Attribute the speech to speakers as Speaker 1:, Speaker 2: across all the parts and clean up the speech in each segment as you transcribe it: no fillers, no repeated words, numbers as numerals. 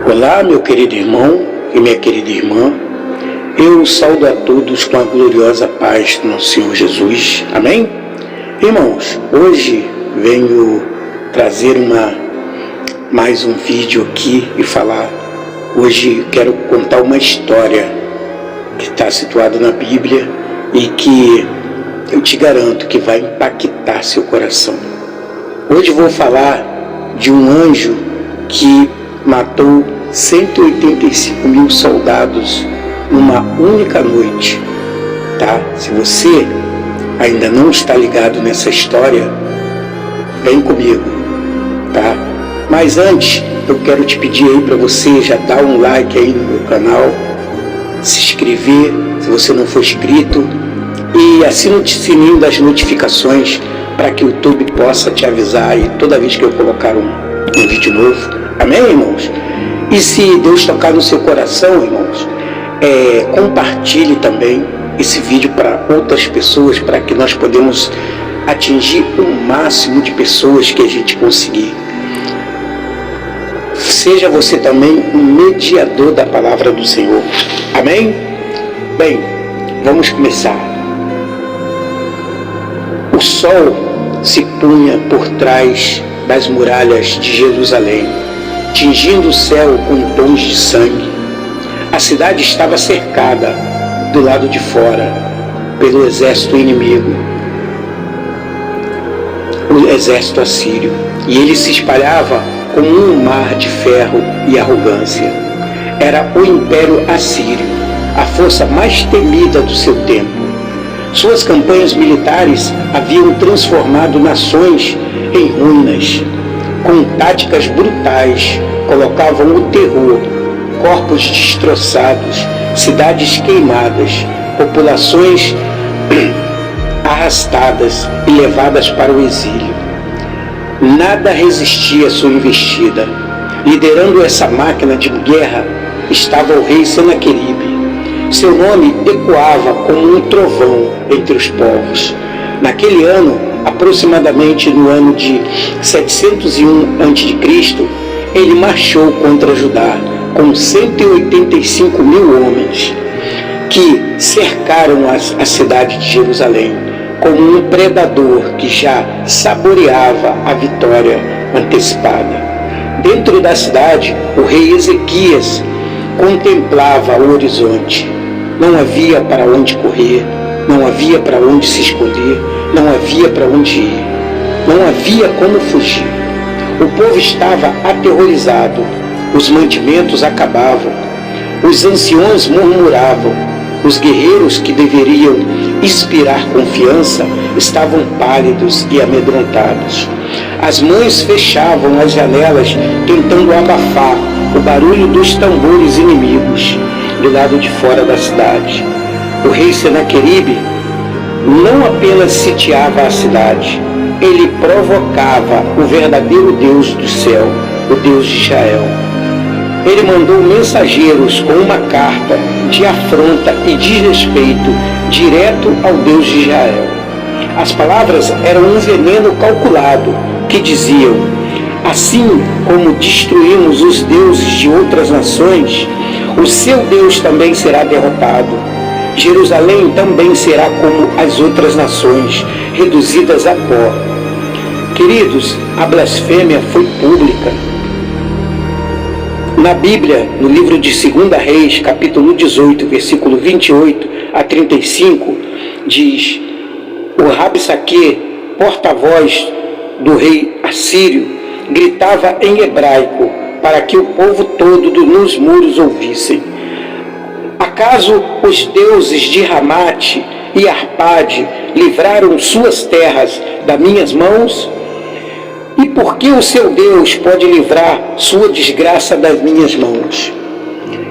Speaker 1: Olá, meu querido irmão e minha querida irmã, eu saúdo a todos com a gloriosa paz do nosso Senhor Jesus, amém? Irmãos, hoje venho trazer mais um vídeo aqui e falar. Hoje quero contar uma história que está situada na Bíblia e que eu te garanto que vai impactar seu coração. Hoje vou falar de um anjo que matou 185 mil soldados numa única noite, tá? Se você ainda não está ligado nessa história, vem comigo, tá? Mas antes, eu quero te pedir aí para você já dar um like aí no meu canal, se inscrever, se você não for inscrito, e assina o sininho das notificações para que o YouTube possa te avisar aí toda vez que eu colocar um vídeo novo. Amém, irmãos? E se Deus tocar no seu coração, irmãos, compartilhe também esse vídeo para outras pessoas, para que nós podemos atingir o máximo de pessoas que a gente conseguir. Seja você também um mediador da palavra do Senhor. Amém? Bem, vamos começar. O sol se punha por trás das muralhas de Jerusalém, tingindo o céu com tons de sangue. A cidade estava cercada do lado de fora pelo exército inimigo, o exército assírio, e ele se espalhava como um mar de ferro e arrogância. Era o Império Assírio, a força mais temida do seu tempo. Suas campanhas militares haviam transformado nações em ruínas. Com táticas brutais, colocavam o terror, corpos destroçados, cidades queimadas, populações arrastadas e levadas para o exílio. Nada resistia à sua investida. Liderando essa máquina de guerra estava o rei Senaqueribe. Seu nome ecoava como um trovão entre os povos. Naquele ano, aproximadamente no ano de 701 a.C., ele marchou contra Judá com 185 mil homens, que cercaram a cidade de Jerusalém como um predador que já saboreava a vitória antecipada. Dentro da cidade, o rei Ezequias contemplava o horizonte. Não havia para onde correr, não havia para onde se esconder, não havia para onde ir, não havia como fugir. O povo estava aterrorizado, os mantimentos acabavam, os anciões murmuravam, os guerreiros que deveriam inspirar confiança estavam pálidos e amedrontados. As mães fechavam as janelas tentando abafar o barulho dos tambores inimigos do lado de fora da cidade. O rei Senaqueribe não apenas sitiava a cidade, ele provocava o verdadeiro Deus do céu, o Deus de Israel. Ele mandou mensageiros com uma carta de afronta e desrespeito direto ao Deus de Israel. As palavras eram um veneno calculado que diziam: assim como destruímos os deuses de outras nações, o seu Deus também será derrotado. Jerusalém também será como as outras nações, reduzidas a pó. Queridos, a blasfêmia foi pública. Na Bíblia, no livro de 2 Reis, capítulo 18, versículo 28 a 35, diz: o Rabsaque, porta-voz do rei assírio, gritava em hebraico para que o povo todo nos muros ouvissem: acaso os deuses de Ramate e Arpade livraram suas terras das minhas mãos? E por que o seu Deus pode livrar sua desgraça das minhas mãos?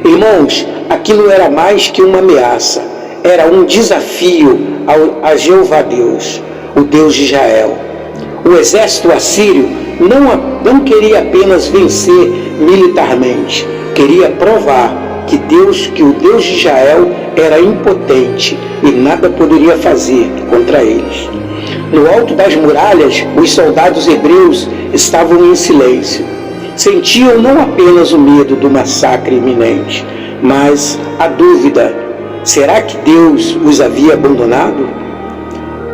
Speaker 1: Irmãos, aquilo era mais que uma ameaça, era um desafio a Jeová Deus, o Deus de Israel. O exército assírio não queria apenas vencer militarmente, queria provar que o Deus de Israel era impotente e nada poderia fazer contra eles. No alto das muralhas, os soldados hebreus estavam em silêncio. Sentiam não apenas o medo do massacre iminente, mas a dúvida: será que Deus os havia abandonado?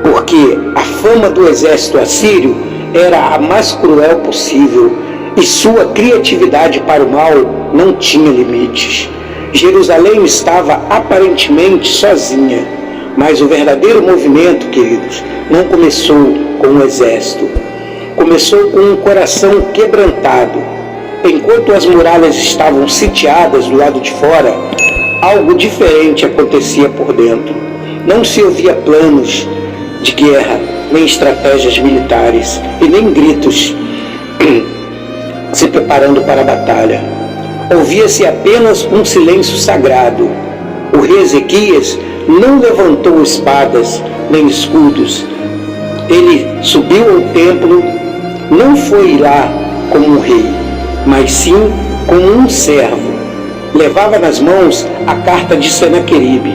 Speaker 1: Porque a fama do exército assírio era a mais cruel possível e sua criatividade para o mal não tinha limites. Jerusalém estava aparentemente sozinha, mas o verdadeiro movimento, queridos, não começou com um exército. Começou com um coração quebrantado. Enquanto as muralhas estavam sitiadas do lado de fora, algo diferente acontecia por dentro. Não se ouvia planos de guerra, nem estratégias militares e nem gritos se preparando para a batalha. Ouvia-se apenas um silêncio sagrado. O rei Ezequias não levantou espadas nem escudos. Ele subiu ao templo, não foi lá como um rei, mas sim como um servo. Levava nas mãos a carta de Senaqueribe,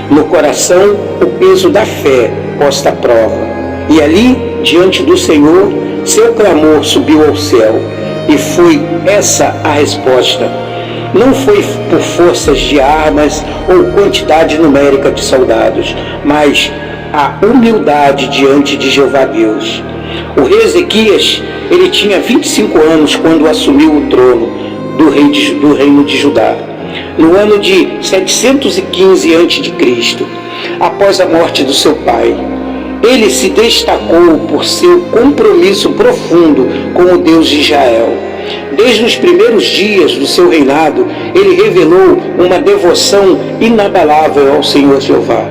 Speaker 1: no coração o peso da fé posta à prova. E ali, diante do Senhor, seu clamor subiu ao céu. E foi essa a resposta. Não foi por forças de armas ou quantidade numérica de soldados, mas a humildade diante de Jeová Deus. O rei Ezequias, ele tinha 25 anos quando assumiu o trono do reino de Judá, no ano de 715 a.C., após a morte do seu pai. Ele se destacou por seu compromisso profundo com o Deus de Israel. Desde os primeiros dias do seu reinado, ele revelou uma devoção inabalável ao Senhor Jeová.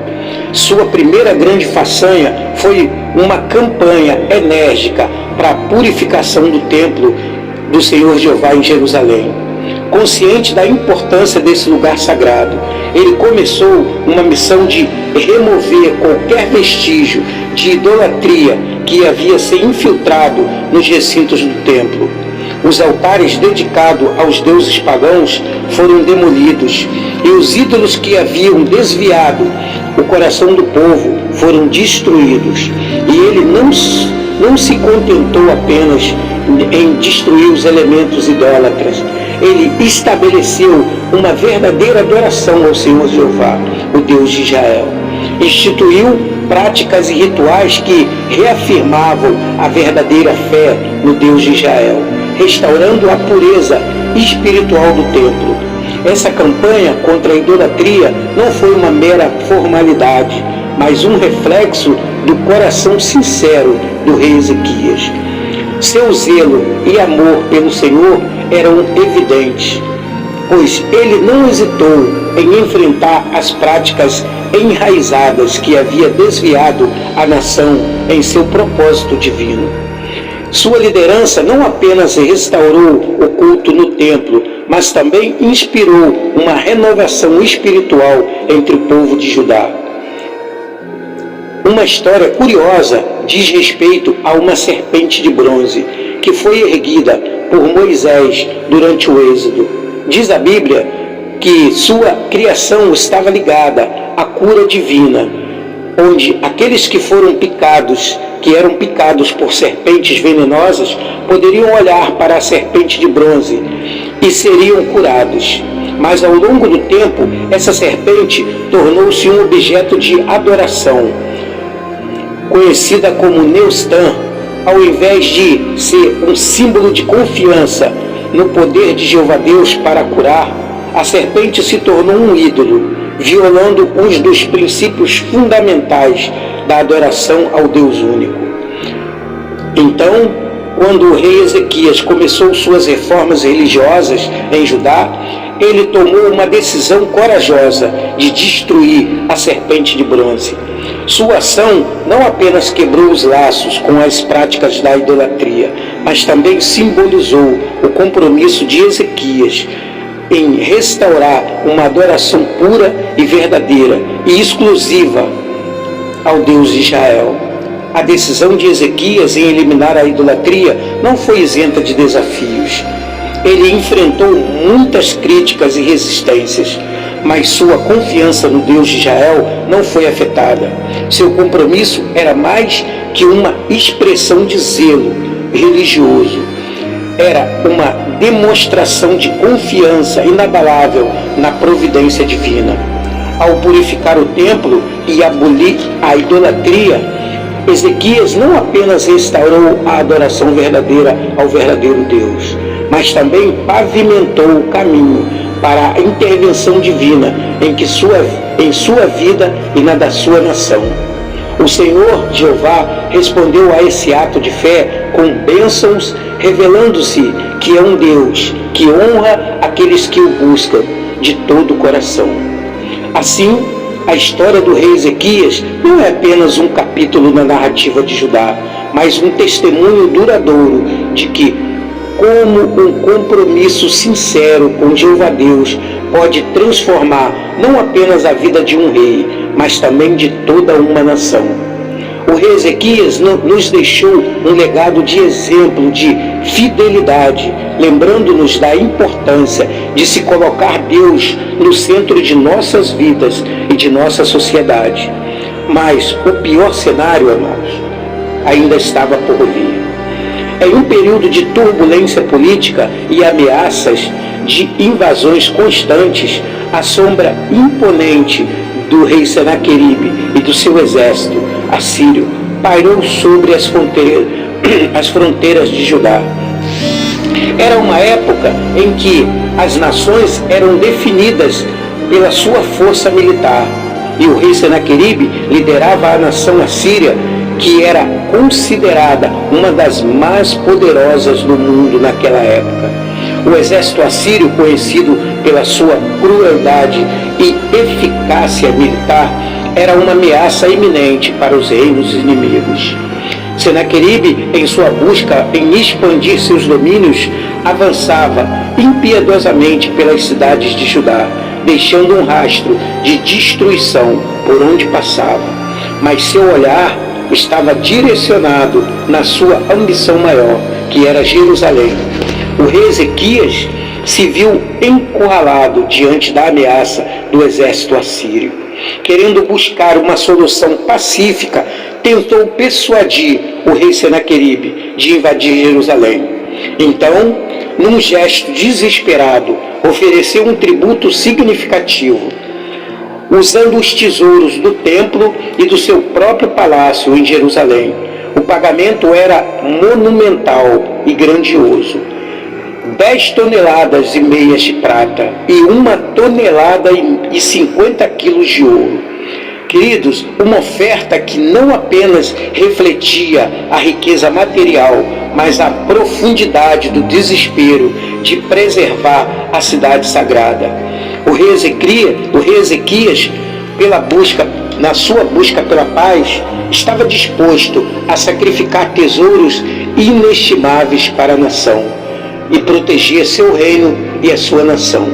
Speaker 1: Sua primeira grande façanha foi uma campanha enérgica para a purificação do templo do Senhor Jeová em Jerusalém. Consciente da importância desse lugar sagrado, ele começou uma missão de remover qualquer vestígio de idolatria que havia se infiltrado nos recintos do templo. Os altares dedicados aos deuses pagãos foram demolidos e os ídolos que haviam desviado o coração do povo foram destruídos. E ele não se contentou apenas em destruir os elementos idólatras. Ele estabeleceu uma verdadeira adoração ao Senhor Jeová, o Deus de Israel. Instituiu práticas e rituais que reafirmavam a verdadeira fé no Deus de Israel, restaurando a pureza espiritual do templo. Essa campanha contra a idolatria não foi uma mera formalidade, mas um reflexo do coração sincero do rei Ezequias. Seu zelo e amor pelo Senhor eram evidentes, pois ele não hesitou em enfrentar as práticas enraizadas que havia desviado a nação em seu propósito divino. Sua liderança não apenas restaurou o culto no templo, mas também inspirou uma renovação espiritual entre o povo de Judá. Uma história curiosa diz respeito a uma serpente de bronze que foi erguida por Moisés durante o Êxodo. Diz a Bíblia que sua criação estava ligada à cura divina, onde aqueles que eram picados por serpentes venenosas, poderiam olhar para a serpente de bronze e seriam curados. Mas ao longo do tempo, essa serpente tornou-se um objeto de adoração, conhecida como Neustan. Ao invés de ser um símbolo de confiança no poder de Jeová Deus para curar, a serpente se tornou um ídolo, violando um dos princípios fundamentais da adoração ao Deus único. Então, quando o rei Ezequias começou suas reformas religiosas em Judá, ele tomou uma decisão corajosa de destruir a serpente de bronze. Sua ação não apenas quebrou os laços com as práticas da idolatria, mas também simbolizou o compromisso de Ezequias em restaurar uma adoração pura e verdadeira e exclusiva ao Deus de Israel. A decisão de Ezequias em eliminar a idolatria não foi isenta de desafios. Ele enfrentou muitas críticas e resistências, mas sua confiança no Deus de Israel não foi afetada. Seu compromisso era mais que uma expressão de zelo religioso. Era uma demonstração de confiança inabalável na providência divina. Ao purificar o templo e abolir a idolatria, Ezequias não apenas restaurou a adoração verdadeira ao verdadeiro Deus, mas também pavimentou o caminho para a intervenção divina em sua vida e na da sua nação. O Senhor Jeová respondeu a esse ato de fé com bênçãos, revelando-se que é um Deus que honra aqueles que o buscam de todo o coração. Assim, a história do rei Ezequias não é apenas um capítulo na narrativa de Judá, mas um testemunho duradouro de que, como um compromisso sincero com Jeová Deus pode transformar não apenas a vida de um rei, mas também de toda uma nação. O rei Ezequias nos deixou um legado de exemplo de fidelidade, lembrando-nos da importância de se colocar Deus no centro de nossas vidas e de nossa sociedade. Mas o pior cenário, amados, ainda estava por vir. Em um período de turbulência política e ameaças de invasões constantes, a sombra imponente do rei Senaqueribe e do seu exército assírio pairou sobre as fronteiras de Judá. Era uma época em que as nações eram definidas pela sua força militar, e o rei Senaqueribe liderava a nação assíria, que era considerada uma das mais poderosas do mundo naquela época. O exército assírio, conhecido pela sua crueldade e eficácia militar, era uma ameaça iminente para os reinos inimigos. Senaqueribe, em sua busca em expandir seus domínios, avançava impiedosamente pelas cidades de Judá, deixando um rastro de destruição por onde passava. Mas seu olhar estava direcionado na sua ambição maior, que era Jerusalém. O rei Ezequias se viu encurralado diante da ameaça do exército assírio. Querendo buscar uma solução pacífica, tentou persuadir o rei Senaqueribe de invadir Jerusalém. Então, num gesto desesperado, ofereceu um tributo significativo, usando os tesouros do templo e do seu próprio palácio em Jerusalém. O pagamento era monumental e grandioso: 10 toneladas e meias de prata e 1 tonelada e 50 quilos de ouro. Queridos, uma oferta que não apenas refletia a riqueza material, mas a profundidade do desespero de preservar a cidade sagrada. O rei Ezequias, na sua busca pela paz, estava disposto a sacrificar tesouros inestimáveis para a nação e proteger seu reino e a sua nação.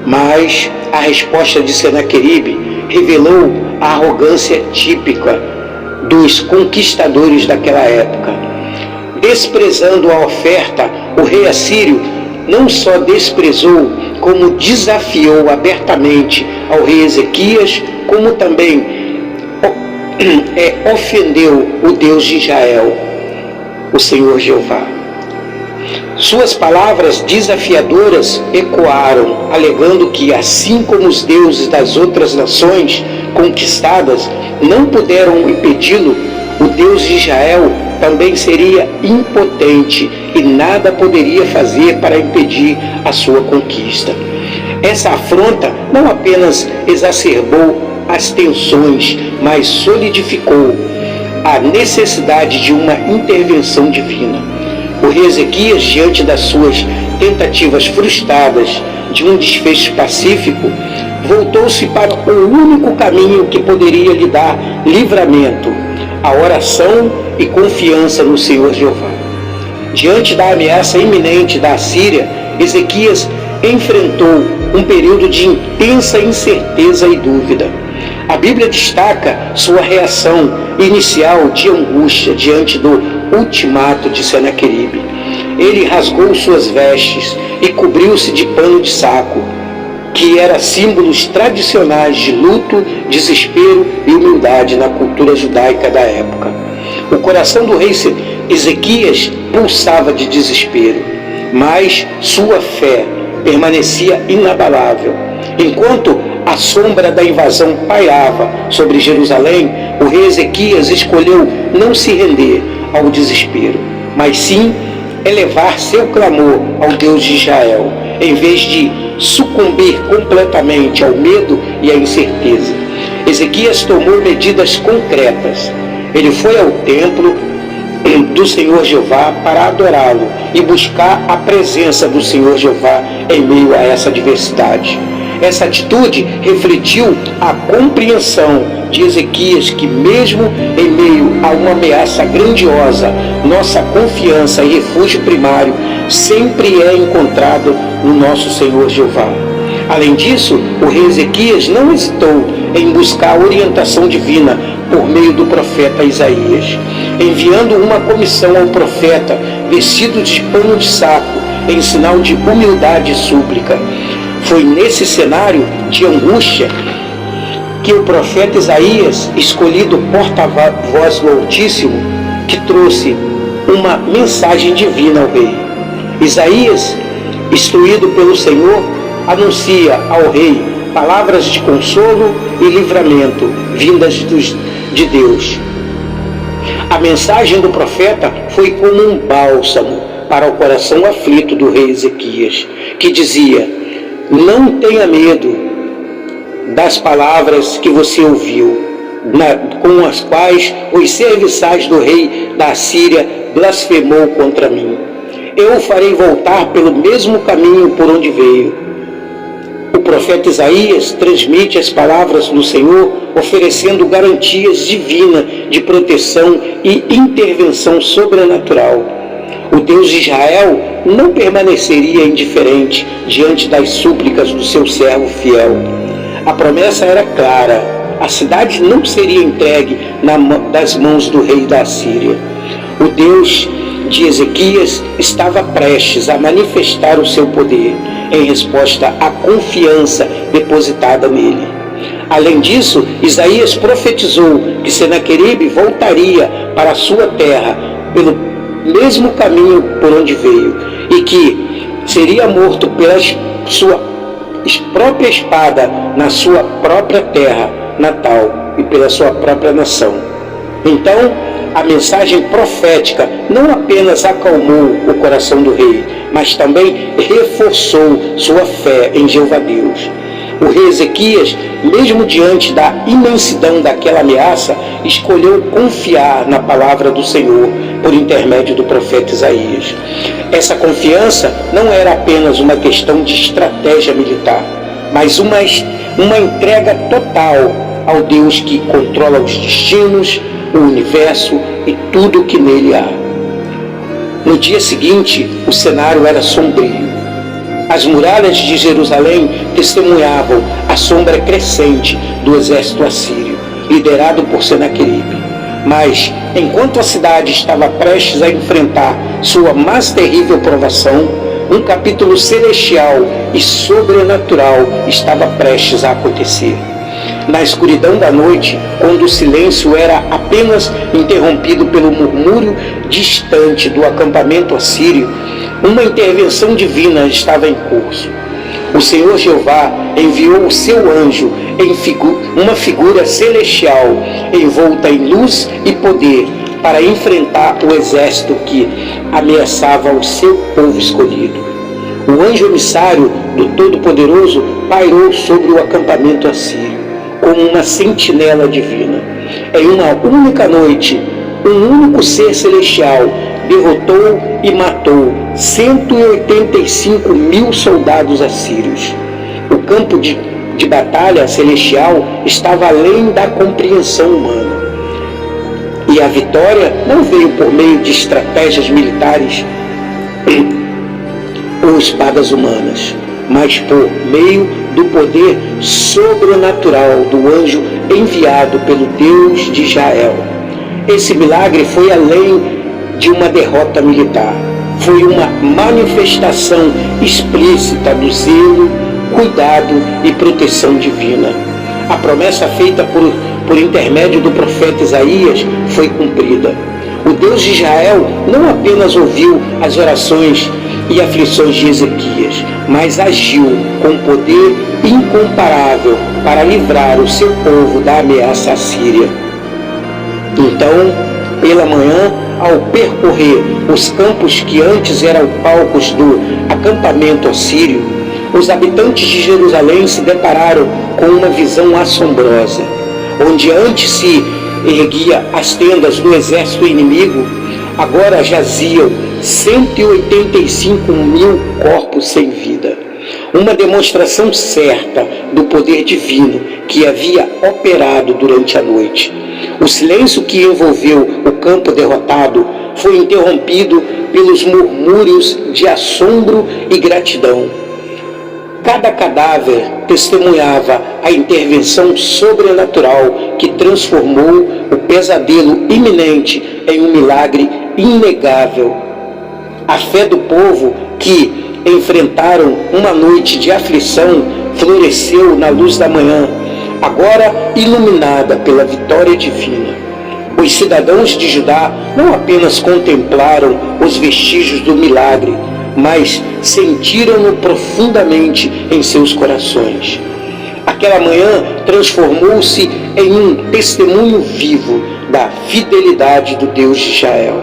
Speaker 1: Mas a resposta de Senaqueribe revelou a arrogância típica dos conquistadores daquela época. Desprezando a oferta, o rei assírio não só desprezou, como desafiou abertamente ao rei Ezequias, como também ofendeu o Deus de Israel, o Senhor Jeová. Suas palavras desafiadoras ecoaram, alegando que, assim como os deuses das outras nações conquistadas não puderam impedi-lo, o Deus de Israel também seria impotente e nada poderia fazer para impedir a sua conquista. Essa afronta não apenas exacerbou as tensões, mas solidificou a necessidade de uma intervenção divina. O rei Ezequias, diante das suas tentativas frustradas de um desfecho pacífico, voltou-se para o único caminho que poderia lhe dar livramento: a oração e confiança no Senhor Jeová. Diante da ameaça iminente da Assíria, Ezequias enfrentou um período de intensa incerteza e dúvida. A Bíblia destaca sua reação inicial de angústia diante do ultimato de Senaqueribe. Ele rasgou suas vestes e cobriu-se de pano de saco. que era símbolos tradicionais de luto, desespero e humildade na cultura judaica da época. O coração do rei Ezequias pulsava de desespero, mas sua fé permanecia inabalável. Enquanto a sombra da invasão pairava sobre Jerusalém, o rei Ezequias escolheu não se render ao desespero, mas sim elevar seu clamor ao Deus de Israel, em vez de sucumbir completamente ao medo e à incerteza. Ezequias tomou medidas concretas. Ele foi ao templo do Senhor Jeová para adorá-lo e buscar a presença do Senhor Jeová em meio a essa adversidade. Essa atitude refletiu a compreensão de Ezequias que, mesmo em meio a uma ameaça grandiosa, nossa confiança e refúgio primário sempre é encontrado no nosso Senhor Jeová. Além disso, o rei Ezequias não hesitou em buscar a orientação divina por meio do profeta Isaías, enviando uma comissão ao profeta vestido de pano de saco, em sinal de humildade e súplica. Foi nesse cenário de angústia que o profeta Isaías, escolhido porta-voz do Altíssimo, que trouxe uma mensagem divina ao rei. Isaías, instruído pelo Senhor, anuncia ao rei palavras de consolo e livramento vindas de Deus. A mensagem do profeta foi como um bálsamo para o coração aflito do rei Ezequias, que dizia: não tenha medo das palavras que você ouviu, com as quais os serviçais do rei da Assíria blasfemou contra mim. Eu o farei voltar pelo mesmo caminho por onde veio. O profeta Isaías transmite as palavras do Senhor, oferecendo garantias divinas de proteção e intervenção sobrenatural. O Deus de Israel não permaneceria indiferente diante das súplicas do seu servo fiel. A promessa era clara: a cidade não seria entregue das mãos do rei da Assíria. O Deus de Ezequias estava prestes a manifestar o seu poder em resposta à confiança depositada nele. Além disso, Isaías profetizou que Senaqueribe voltaria para a sua terra pelo mesmo caminho por onde veio, e que seria morto pela sua própria espada na sua própria terra natal e pela sua própria nação. Então, a mensagem profética não apenas acalmou o coração do rei, mas também reforçou sua fé em Jeová Deus. O rei Ezequias, mesmo diante da imensidão daquela ameaça, escolheu confiar na palavra do Senhor por intermédio do profeta Isaías. Essa confiança não era apenas uma questão de estratégia militar, mas uma entrega total ao Deus que controla os destinos, o universo e tudo o que nele há. No dia seguinte, o cenário era sombrio. As muralhas de Jerusalém testemunhavam a sombra crescente do exército assírio, liderado por Senaqueribe. Mas, enquanto a cidade estava prestes a enfrentar sua mais terrível provação, um capítulo celestial e sobrenatural estava prestes a acontecer. Na escuridão da noite, quando o silêncio era apenas interrompido pelo murmúrio distante do acampamento assírio, uma intervenção divina estava em curso. O Senhor Jeová enviou o seu anjo em uma figura celestial, envolta em luz e poder, para enfrentar o exército que ameaçava o seu povo escolhido. O anjo emissário do Todo-Poderoso pairou sobre o acampamento assírio, como uma sentinela divina. Em uma única noite, um único ser celestial derrotou e matou 185 mil soldados assírios. O campo de batalha celestial estava além da compreensão humana. E a vitória não veio por meio de estratégias militares ou espadas humanas, mas por meio do poder sobrenatural do anjo enviado pelo Deus de Israel. Esse milagre foi além de uma derrota militar. Foi uma manifestação explícita do zelo, cuidado e proteção divina. A promessa feita por intermédio do profeta Isaías foi cumprida. O Deus de Israel não apenas ouviu as orações e aflições de Ezequias, mas agiu com poder incomparável para livrar o seu povo da ameaça assíria. Então, pela manhã, ao percorrer os campos que antes eram palcos do acampamento assírio, os habitantes de Jerusalém se depararam com uma visão assombrosa. Onde antes se erguia as tendas do exército inimigo, agora jaziam 185 mil corpos sem vida. Uma demonstração certa do poder divino que havia operado durante a noite. O silêncio que envolveu o campo derrotado foi interrompido pelos murmúrios de assombro e gratidão. Cada cadáver testemunhava a intervenção sobrenatural que transformou o pesadelo iminente em um milagre inegável. A fé do povo que enfrentaram uma noite de aflição floresceu na luz da manhã, agora iluminada pela vitória divina. Os cidadãos de Judá não apenas contemplaram os vestígios do milagre, mas sentiram-no profundamente em seus corações. Aquela manhã transformou-se em um testemunho vivo da fidelidade do Deus de Israel.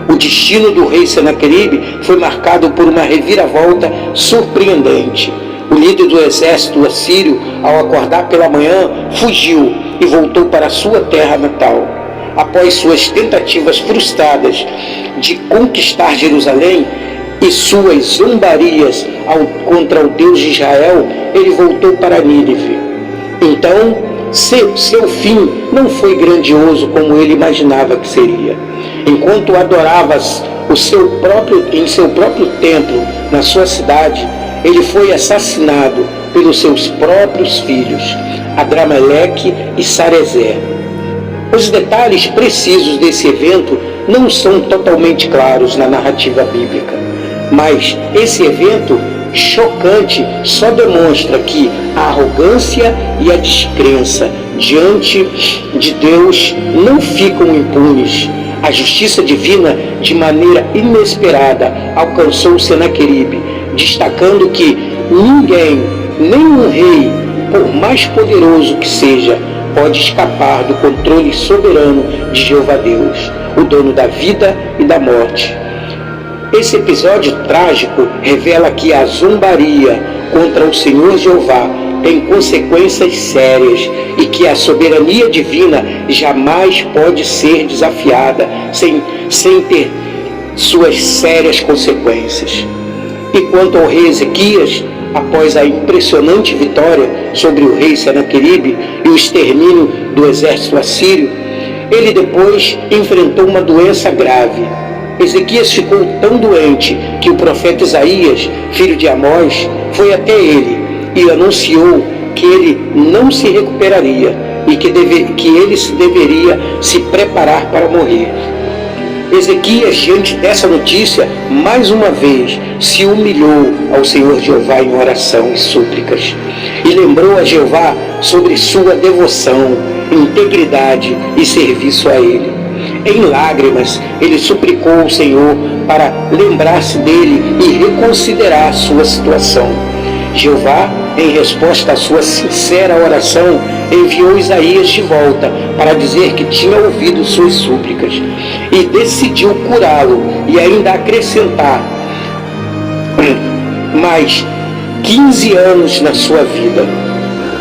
Speaker 1: O destino do rei Senaqueribe foi marcado por uma reviravolta surpreendente. O líder do exército assírio, ao acordar pela manhã, fugiu e voltou para sua terra natal. Após suas tentativas frustradas de conquistar Jerusalém e suas zombarias contra o Deus de Israel, ele voltou para Nínive. Então, seu fim não foi grandioso como ele imaginava que seria. Enquanto adorava em seu próprio templo, na sua cidade, ele foi assassinado pelos seus próprios filhos, Adrameleque e Sarezer. Os detalhes precisos desse evento não são totalmente claros na narrativa bíblica, mas esse evento chocante só demonstra que a arrogância e a descrença diante de Deus não ficam impunes. A justiça divina, de maneira inesperada, alcançou Senaqueribe, destacando que ninguém, nem um rei, por mais poderoso que seja, pode escapar do controle soberano de Jeová Deus, o dono da vida e da morte. Esse episódio trágico revela que a zombaria contra o Senhor Jeová tem consequências sérias e que a soberania divina jamais pode ser desafiada sem ter suas sérias consequências. E quanto ao rei Ezequias, após a impressionante vitória sobre o rei Senaqueribe e o extermínio do exército assírio, ele depois enfrentou uma doença grave. Ezequias ficou tão doente que o profeta Isaías, filho de Amós, foi até ele e anunciou que ele não se recuperaria e que ele deveria se preparar para morrer. Ezequias, diante dessa notícia, mais uma vez se humilhou ao Senhor Jeová em oração e súplicas e lembrou a Jeová sobre sua devoção, integridade e serviço a ele. Em lágrimas, ele suplicou ao Senhor para lembrar-se dele e reconsiderar sua situação. Jeová, em resposta à sua sincera oração, enviou Isaías de volta para dizer que tinha ouvido suas súplicas e decidiu curá-lo e ainda acrescentar mais 15 anos na sua vida.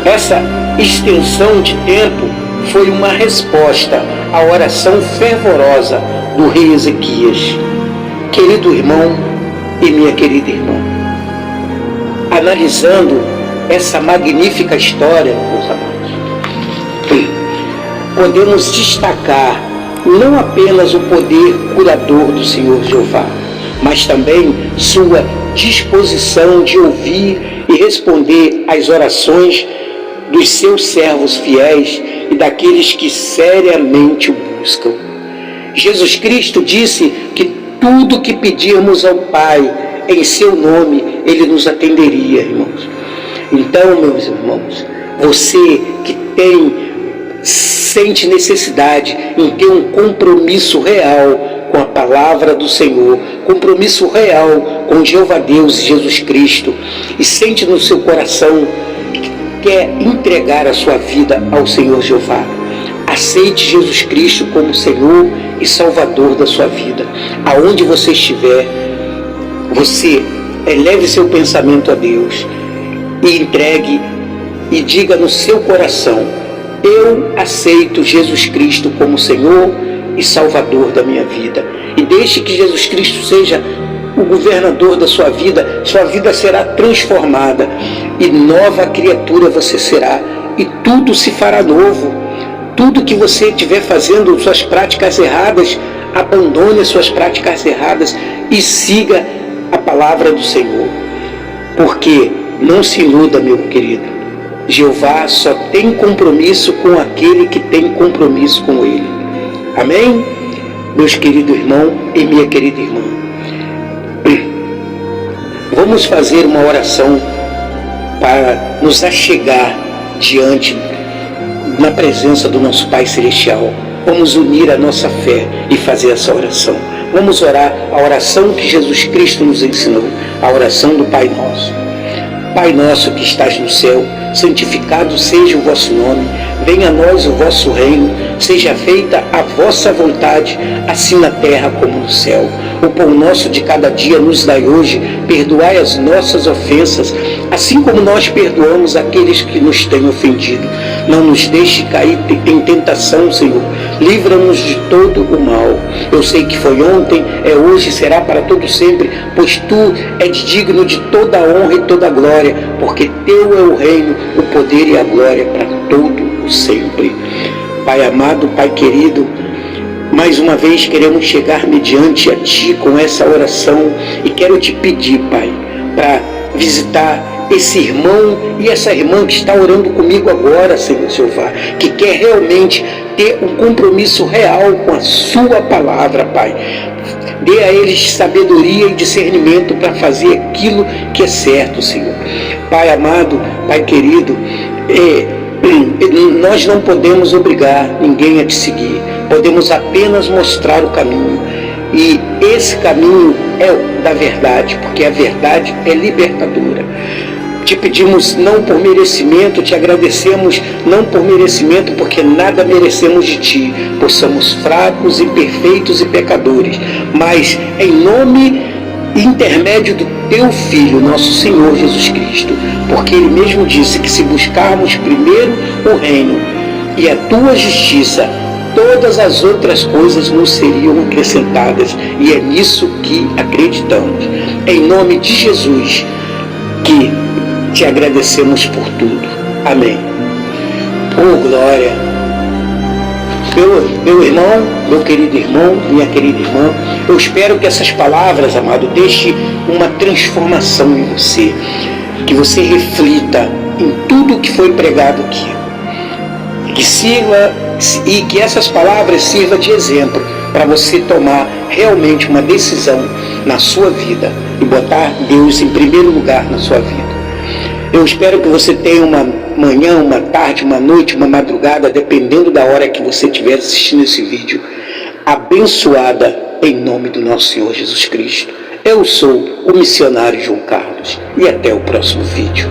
Speaker 1: Essa extensão de tempo foi uma resposta à oração fervorosa do rei Ezequias. Querido irmão e minha querida irmã, analisando essa magnífica história, meus amados, podemos destacar não apenas o poder curador do Senhor Jeová, mas também sua disposição de ouvir e responder às orações dos seus servos fiéis e daqueles que seriamente o buscam. Jesus Cristo disse que tudo que pedirmos ao Pai em seu nome, Ele nos atenderia, irmãos. Então, meus irmãos, você que sente necessidade em ter um compromisso real com a palavra do Senhor, compromisso real com Jeová Deus e Jesus Cristo, e sente no seu coração que quer entregar a sua vida ao Senhor Jeová, aceite Jesus Cristo como Senhor e Salvador da sua vida. Aonde você estiver, você eleve seu pensamento a Deus e entregue e diga no seu coração: eu aceito Jesus Cristo como Senhor e Salvador da minha vida. E deixe que Jesus Cristo seja o governador da sua vida será transformada e nova criatura você será, e tudo se fará novo. Tudo que você estiver fazendo, suas práticas erradas, abandone as suas práticas erradas e siga a palavra do Senhor. Porque não se iluda, meu querido, Jeová só tem compromisso com aquele que tem compromisso com Ele. Amém? Meus queridos irmãos e minha querida irmã, vamos fazer uma oração para nos achegar diante na presença do nosso Pai Celestial. Vamos unir a nossa fé e fazer essa oração. Vamos orar a oração que Jesus Cristo nos ensinou, a oração do Pai Nosso. Pai nosso que estás no céu, santificado seja o vosso nome, venha a nós o vosso reino, seja feita a vossa vontade, assim na terra como no céu. O pão nosso de cada dia nos dai hoje, perdoai as nossas ofensas, assim como nós perdoamos aqueles que nos têm ofendido. Não nos deixe cair em tentação, Senhor, livra-nos de todo o mal. Eu sei que foi ontem, é hoje, será para todo sempre, pois Tu és digno de toda a honra e toda a glória, porque Teu é o reino, o poder e a glória para todo o sempre. Pai amado, Pai querido, mais uma vez queremos chegar mediante a Ti com essa oração e quero Te pedir, Pai, para visitar esse irmão e essa irmã que está orando comigo agora, Senhor Jeová, que quer realmente ter um compromisso real com a Sua palavra, Pai. Dê a eles sabedoria e discernimento para fazer aquilo que é certo, Senhor. Pai amado, Pai querido, nós não podemos obrigar ninguém a Te seguir, podemos apenas mostrar o caminho. E esse caminho é da verdade, porque a verdade é libertadora. Te pedimos não por merecimento, Te agradecemos não por merecimento, porque nada merecemos de Ti, pois somos fracos, imperfeitos e pecadores, mas em nome e intermédio do Teu Filho, nosso Senhor Jesus Cristo, porque Ele mesmo disse que se buscarmos primeiro o reino e a Tua justiça, todas as outras coisas nos seriam acrescentadas, e é nisso que acreditamos. Em nome de Jesus, que Te agradecemos por tudo. Amém. Oh, glória. Meu irmão, meu querido irmão, minha querida irmã, eu espero que essas palavras, amado, deixem uma transformação em você, que você reflita em tudo que foi pregado aqui, que sirva e que essas palavras sirvam de exemplo para você tomar realmente uma decisão na sua vida e botar Deus em primeiro lugar na sua vida. Eu espero que você tenha uma manhã, uma tarde, uma noite, uma madrugada, dependendo da hora que você estiver assistindo esse vídeo, abençoada em nome do nosso Senhor Jesus Cristo. Eu sou o missionário João Carlos e até o próximo vídeo.